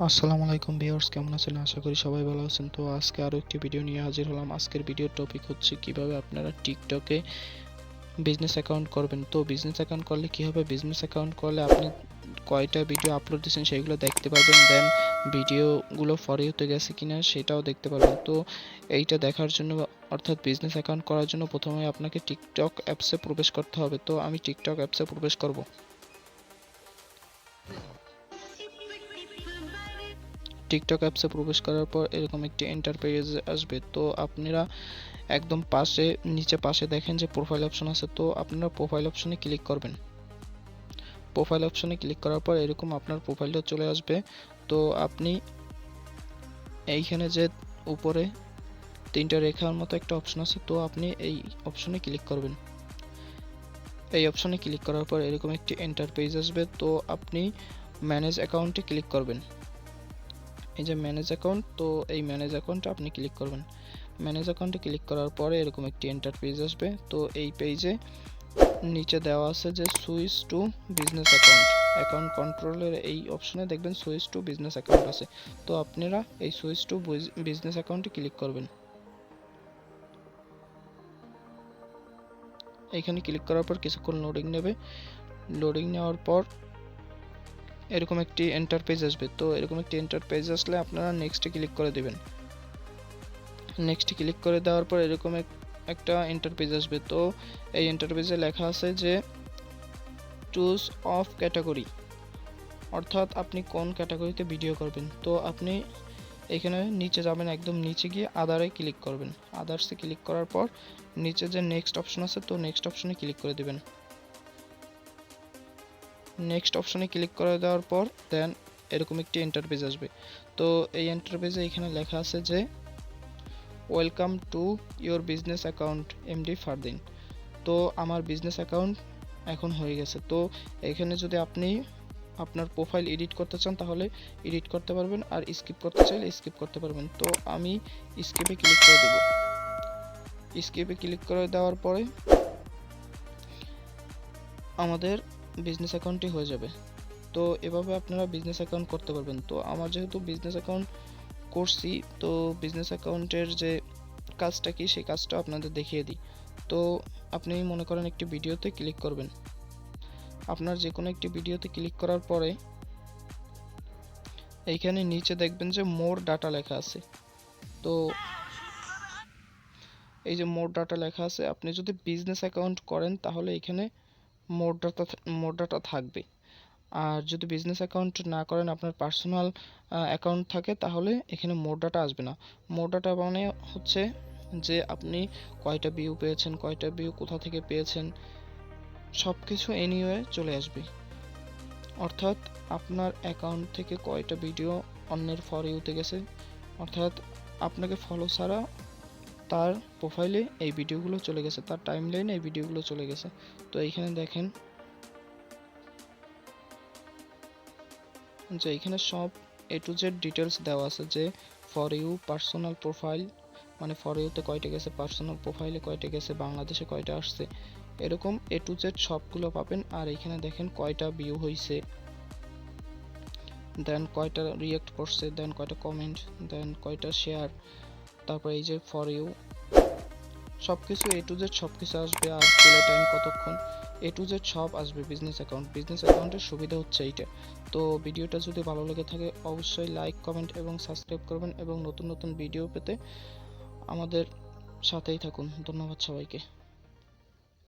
আসসালামু আলাইকুম ভিউয়ার্স, কেমন আছেন? আশা করি সবাই ভালো আছেন। তো আজকে আরও একটি ভিডিও নিয়ে হাজির হলাম। আজকের ভিডিওর টপিক হচ্ছে কিভাবে আপনারা টিকটকে বিজনেস অ্যাকাউন্ট করবেন। তো বিজনেস অ্যাকাউন্ট করলে কি হবে, বিজনেস অ্যাকাউন্ট করলে আপনি কয়টা ভিডিও আপলোড দিয়েছেন সেগুলো দেখতে পারবেন, দেন ভিডিওগুলো ফর ইউতে গেছে কিনা সেটাও দেখতে পারবেন। তো এইটা দেখার জন্য অর্থাৎ বিজনেস অ্যাকাউন্ট করার জন্য প্রথমে আপনাকে টিকটক অ্যাপসে প্রবেশ করতে হবে। তো আমি টিকটক অ্যাপসে প্রবেশ করব। টিকটক অ্যাপসে প্রবেশ করার পর এরকম একটি ইন্টারফেস আসবে। তো আপনারা একদম নিচে পাশে দেখেন যে প্রোফাইল অপশন আছে। তো আপনারা প্রোফাইল অপশনে ক্লিক করবেন। প্রোফাইল অপশনে ক্লিক করার পর এরকম আপনার প্রোফাইলটা চলে আসবে। তো আপনি এইখানে যে উপরে তিনটা রেখার মতো একটা অপশন আছে, তো আপনি এই অপশনে ক্লিক করবেন। এই অপশনে ক্লিক করার পর এরকম একটি ইন্টারফেস আসবে। তো আপনি ম্যানেজ অ্যাকাউন্টে ক্লিক করবেন। এই যে ম্যানেজ অ্যাকাউন্ট, তো এই ম্যানেজ অ্যাকাউন্টে আপনি ক্লিক করবেন। ম্যানেজ অ্যাকাউন্টে ক্লিক করার পরে এরকম একটি ইন্টারফেস আসবে। তো এই পেজে নিচে দেওয়া আছে যে switch to business account, account কন্ট্রোলের এই অপশনে দেখবেন সুইচ টু বিজনেস অ্যাকাউন্ট আছে। তো আপনারা এই সুইচ টু বিজনেস অ্যাকাউন্টে ক্লিক করবেন। এইখানে ক্লিক করার পর কিছুক্ষণ লোডিং নেবে। লোডিং নেওয়ার পর এরকম একটি ইন্টারফেস আসবে। তো এরকম একটি ইন্টারফেস আসলে আপনারা নেক্সটে ক্লিক করে দেবেন। নেক্সটে ক্লিক করে দেওয়ার পর এরকম একটা ইন্টারফেস আসবে। তো এই ইন্টারফেসে লেখা আছে যে চুজ অফ ক্যাটাগরি, অর্থাৎ আপনি কোন ক্যাটাগরিতে ভিডিও করবেন। তো আপনি এখানে নিচে যাবেন, একদম নিচে গিয়ে আদারে ক্লিক করবেন। আদার্সে ক্লিক করার পর নিচে যে নেক্সট অপশন আছে, তো নেক্সট অপশনে ক্লিক করে দেবেন। নেক্সট অপশনে ক্লিক করে দেওয়ার পর দেন এরকম একটি ইন্টারফেস আসবে। তো এই ইন্টারফেসে এখানে লেখা আছে যে welcome to your business account MD Fardin. তো আমার বিজনেস অ্যাকাউন্ট এখন হয়ে গেছে। তো এখানে যদি আপনি আপনার প্রোফাইল এডিট করতে চান তাহলে এডিট করতে পারবেন, আর স্কিপ করতে চাইলে স্কিপ করতে পারবেন। তো আমি স্কিপে ক্লিক করে দেব। স্কিপে ক্লিক করে দেওয়ার পরে আমাদের বিজনেস অ্যাকাউন্টটি হয়ে যাবে। তো এভাবে আপনারা বিজনেস অ্যাকাউন্ট করতে পারবেন। তো আমার যেহেতু বিজনেস অ্যাকাউন্ট করছি, তো বিজনেস অ্যাকাউন্টের যে কাজটা কি সেই কাজটা আপনাদের দেখিয়ে দিই। তো আপনি মনে করেন একটি ভিডিওতে ক্লিক করবেন। আপনার যে কোনো একটি ভিডিওতে ক্লিক করার পরে এইখানে নিচে দেখবেন যে মোর ডাটা লেখা আছে। তো এই যে মোর ডাটা লেখা আছে, আপনি যদি বিজনেস অ্যাকাউন্ট করেন তাহলে এখানে মোর ডাটা থাকবে। আর যদি বিজনেস অ্যাকাউন্ট না করেন, আপনার পার্সোনাল অ্যাকাউন্ট থাকে, তাহলে এখানে মোর ডাটা আসবে না। মোর ডাটা মানে হচ্ছে যে আপনি কয়টা ভিউ পেয়েছেন, কয়টা ভিউ কোথা থেকে পেয়েছেন, সব কিছু এনিওয়ে চলে আসবে। অর্থাৎ আপনার অ্যাকাউন্ট থেকে কয়টা ভিডিও অন্যের ফর ইউতে গেছে, অর্থাৎ আপনাকে ফলো ছাড়া তার প্রোফাইলে এই ভিডিওগুলো চলে গেছে, তার টাইমলাইনে এই ভিডিওগুলো চলে গেছে। তো এইখানে দেখেন যে এখানে সব এ টু জেড ডিটেলস দেওয়া আছে যে ফর ইউ, পার্সোনাল প্রোফাইল মানে ফর ইউতে কয়টা গেছে, পার্সোনাল প্রোফাইলে কয়টা গেছে, বাংলাদেশে কয়টা আসছে, এরকম এ টু জেড সবগুলো পাবেন। আর এখানে দেখেন কয়টা ভিউ হয়েছে, দেন কয়টা রিয়েক্ট করছে, দেন কয়টা কমেন্ট, দেন কয়টা শেয়ার, তারপর এই যে ফর ইউ সব কিছু এ টু জেড সব কিছু আসবে। আর প্লে টাইম কতক্ষণ, এ টু জেড সব আসবে বিজনেস অ্যাকাউন্টের সুবিধা হচ্ছে এইটা। তো ভিডিওটা যদি ভালো লেগে থাকে অবশ্যই লাইক, কমেন্ট এবং সাবস্ক্রাইব করবেন, এবং নতুন নতুন ভিডিও পেতে আমাদের সাথেই থাকুন। ধন্যবাদ সবাইকে।